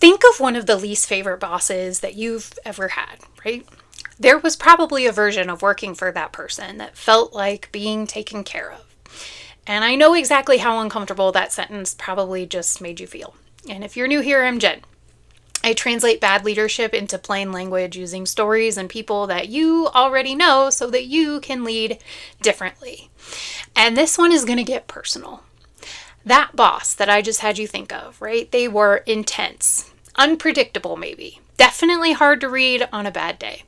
Think of one of the least favorite bosses that you've ever had, right? There was probably a version of working for that person that felt like being taken care of. And I know exactly how uncomfortable that sentence probably just made you feel. And if you're new here, I'm Jen. I translate bad leadership into plain language using stories and people that you already know so that you can lead differently. And this one is going to get personal. That boss that I just had you think of, right? They were intense, unpredictable maybe, definitely hard to read on a bad day.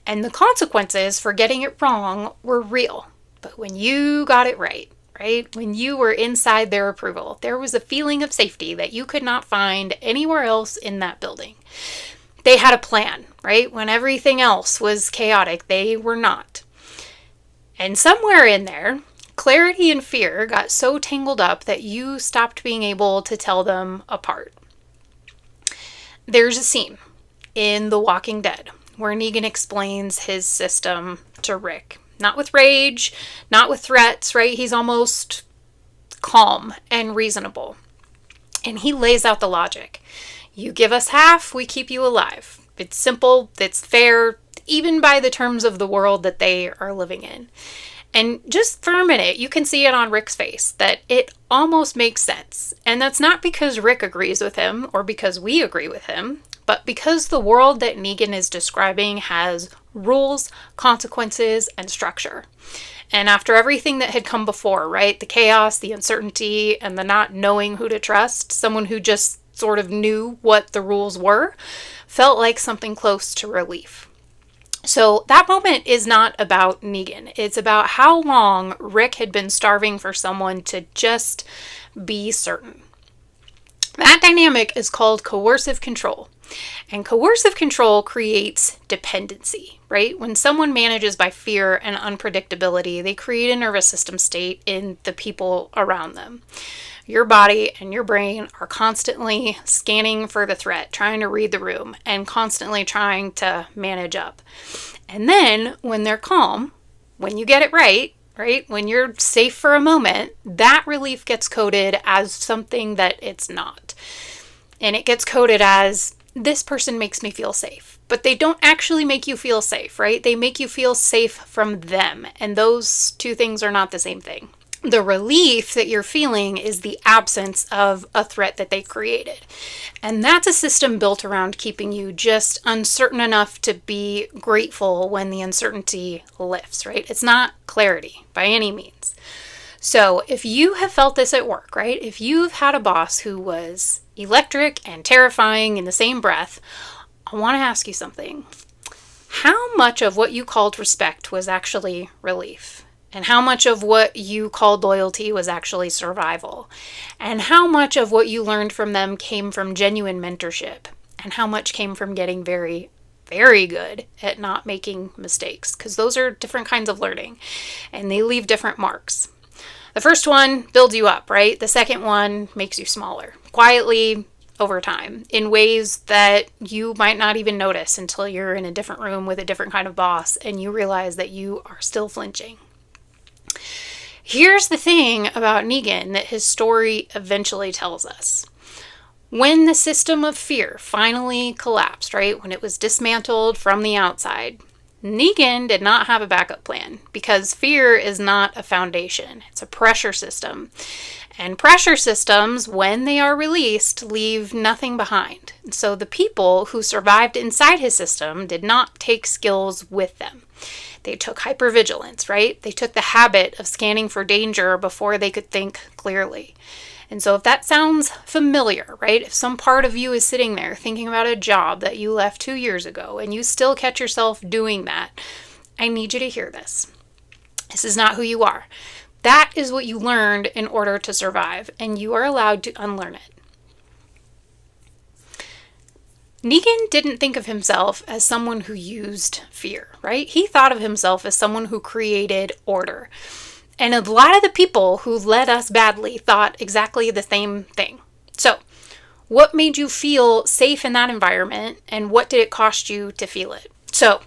And the consequences for getting it wrong were real. But when you got it right, when you were inside their approval, there was a feeling of safety that you could not find anywhere else in that building. They had a plan, right? When everything else was chaotic, they were not. And somewhere in there, clarity and fear got so tangled up that you stopped being able to tell them apart. There's a scene in The Walking Dead where Negan explains his system to Rick. Not with rage, not with threats, right? He's almost calm and reasonable. And he lays out the logic. You give us half, we keep you alive. It's simple, it's fair, even by the terms of the world that they are living in. And just for a minute, you can see it on Rick's face that it almost makes sense. And that's not because Rick agrees with him or because we agree with him, but because the world that Negan is describing has rules, consequences, and structure. And after everything that had come before, right? The chaos, the uncertainty, and the not knowing who to trust, someone who just sort of knew what the rules were, felt like something close to relief. So that moment is not about Negan. It's about how long Rick had been starving for someone to just be certain. That dynamic is called coercive control. And coercive control creates dependency, right? When someone manages by fear and unpredictability, they create a nervous system state in the people around them. Your body and your brain are constantly scanning for the threat, trying to read the room, and constantly trying to manage up. And then when they're calm, when you get it right, when you're safe for a moment, that relief gets coded as something that it's not. And it gets coded as, this person makes me feel safe. But they don't actually make you feel safe, right? They make you feel safe from them. And those two things are not the same thing. The relief that you're feeling is the absence of a threat that they created. And that's a system built around keeping you just uncertain enough to be grateful when the uncertainty lifts, right? It's not clarity by any means. So if you have felt this at work, right? If you've had a boss who was electric and terrifying in the same breath, I want to ask you something. How much of what you called respect was actually relief? And how much of what you called loyalty was actually survival? And how much of what you learned from them came from genuine mentorship? And how much came from getting very, very good at not making mistakes? Because those are different kinds of learning, and they leave different marks. The first one builds you up, right? The second one makes you smaller, quietly over time, in ways that you might not even notice until you're in a different room with a different kind of boss and you realize that you are still flinching. Here's the thing about Negan that his story eventually tells us. When the system of fear finally collapsed, right, when it was dismantled from the outside, Negan did not have a backup plan because fear is not a foundation. It's a pressure system. And pressure systems, when they are released, leave nothing behind. So the people who survived inside his system did not take skills with them. They took hypervigilance, right? They took the habit of scanning for danger before they could think clearly. And so if that sounds familiar, right? If some part of you is sitting there thinking about a job that you left 2 years ago and you still catch yourself doing that, I need you to hear this. This is not who you are. That is what you learned in order to survive, and you are allowed to unlearn it. Negan didn't think of himself as someone who used fear, right? He thought of himself as someone who created order. And a lot of the people who led us badly thought exactly the same thing. So, what made you feel safe in that environment, and what did it cost you to feel it? So,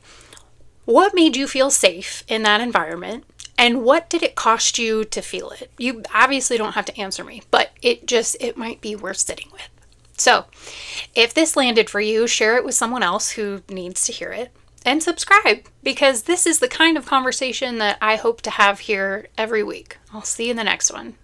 what made you feel safe in that environment, and what did it cost you to feel it? You obviously don't have to answer me, but it might be worth sitting with. So, if this landed for you, share it with someone else who needs to hear it. And subscribe, because this is the kind of conversation that I hope to have here every week. I'll see you in the next one.